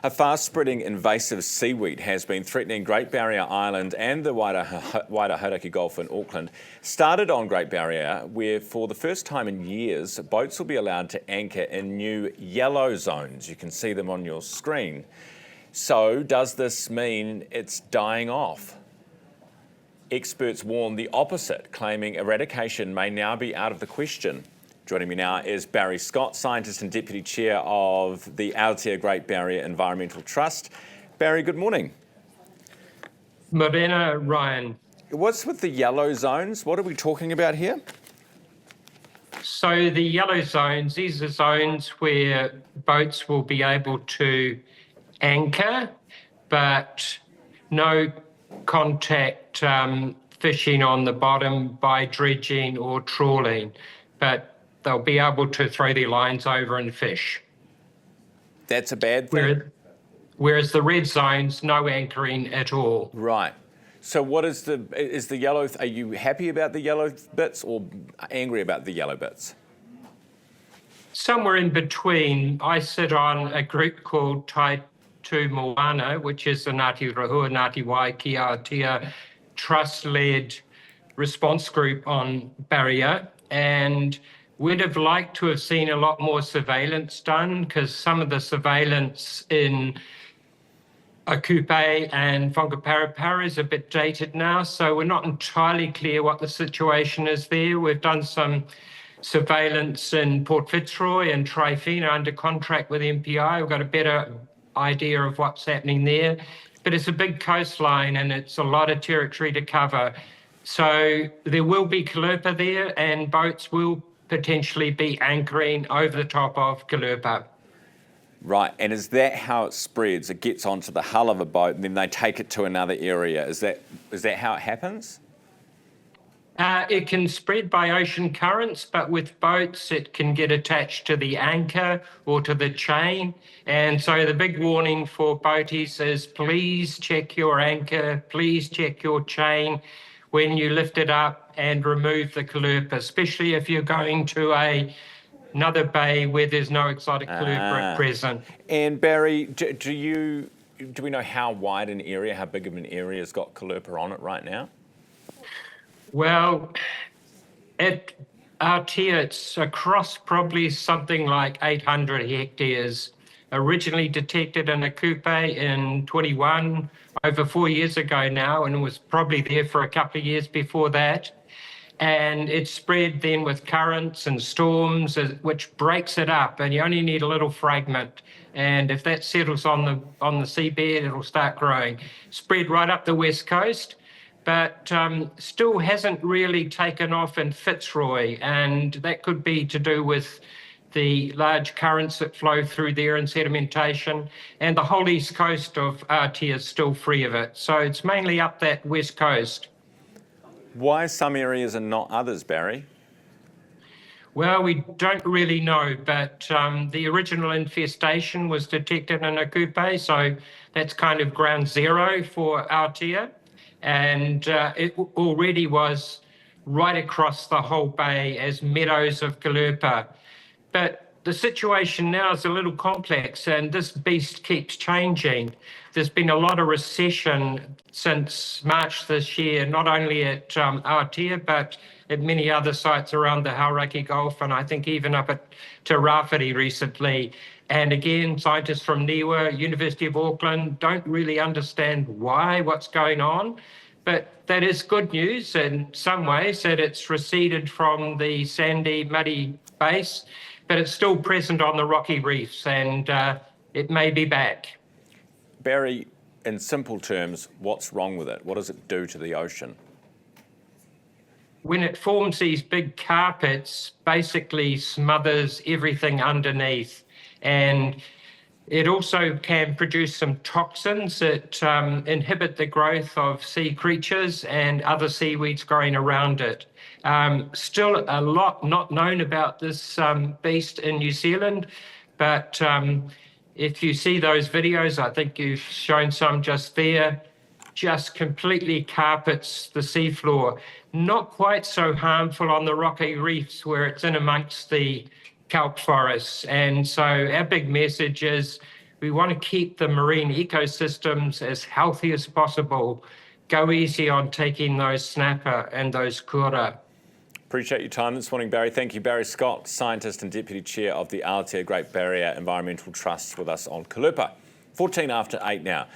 A fast-spreading invasive seaweed has been threatening Great Barrier Island and the wider Hauraki Gulf in Auckland. Started on Great Barrier, where for the first time in years, boats will be allowed to anchor in new yellow zones. You can see them on your screen. So does this mean it's dying off? Experts warn the opposite, claiming eradication may now be out of the question. Joining me now is Barry Scott, Scientist and Deputy Chair of the Aotea Great Barrier Environmental Trust. Barry, good morning. Morena, Ryan. What's with the yellow zones? What are we talking about here? So the yellow zones, these are zones where boats will be able to anchor, but no contact fishing on the bottom by dredging or trawling, but they'll be able to throw their lines over and fish. That's a bad thing. Whereas the red zones, no anchoring at all. Right. So what is the yellow, are you happy about the yellow bits or angry about the yellow bits? Somewhere in between. I sit on a group called Tai Tu Moana, which is the Ngāti Rahua, Ngāti Waiki Aotea Trust-led response group on barrier, and we'd have liked to have seen a lot more surveillance done, because some of the surveillance in Akupe and Whakaparapara is a bit dated now, so we're not entirely clear what the situation is there. We've done some surveillance in Port Fitzroy and Trifina under contract with MPI. We've got a better idea of what's happening there, but it's a big coastline and it's a lot of territory to cover. So there will be caulerpa there, and boats will potentially be anchoring over the top of caulerpa. Right, and is that how it spreads? It gets onto the hull of a boat and then they take it to another area. Is that how it happens? It can spread by ocean currents, but with boats it can get attached to the anchor or to the chain. And so the big warning for boaties is please check your anchor, please check your chain when you lift it up and remove the caulerpa, especially if you're going to another bay where there's no exotic caulerpa at present. And Barry, do we know how wide an area, how big of an area has got caulerpa on it right now? Well, at Aotea, it's across probably something like 800 hectares. Originally detected in a Akupe in 21, over 4 years ago now, and it was probably there for a couple of years before that. And it spread then with currents and storms, which breaks it up, and you only need a little fragment. And if that settles on the seabed, it'll start growing. Spread right up the west coast, but still hasn't really taken off in Fitzroy, and that could be to do with the large currents that flow through there and sedimentation, and the whole east coast of Aotea is still free of it. So it's mainly up that west coast. Why some areas and not others, Barry? Well, we don't really know, but the original infestation was detected in Akupe, so that's kind of ground zero for Aotea. And it already was right across the whole bay as meadows of caulerpa. But the situation now is a little complex, and this beast keeps changing. There's been a lot of recession since March this year, not only at Aotea, but at many other sites around the Hauraki Gulf, and I think even up at Te Rāwhiti recently. And again, scientists from NIWA, University of Auckland, don't really understand what's going on. But that is good news in some ways, that it's receded from the sandy, muddy base, but it's still present on the rocky reefs, and it may be back. Barry, in simple terms, what's wrong with it? What does it do to the ocean? When it forms these big carpets, basically smothers everything underneath. And it also can produce some toxins that inhibit the growth of sea creatures and other seaweeds growing around it. Still a lot not known about this beast in New Zealand, but if you see those videos, I think you've shown some just there, just completely carpets the seafloor. Not quite so harmful on the rocky reefs where it's in amongst the kelp forests. And so our big message is We want to keep the marine ecosystems as healthy as possible. Go easy on taking those snapper and those kura. Appreciate your time this morning, Barry. Thank you. Barry Scott, Scientist and Deputy Chair of the Aotea Great Barrier Environmental Trust, with us on Caulerpa. 14 after 8 now.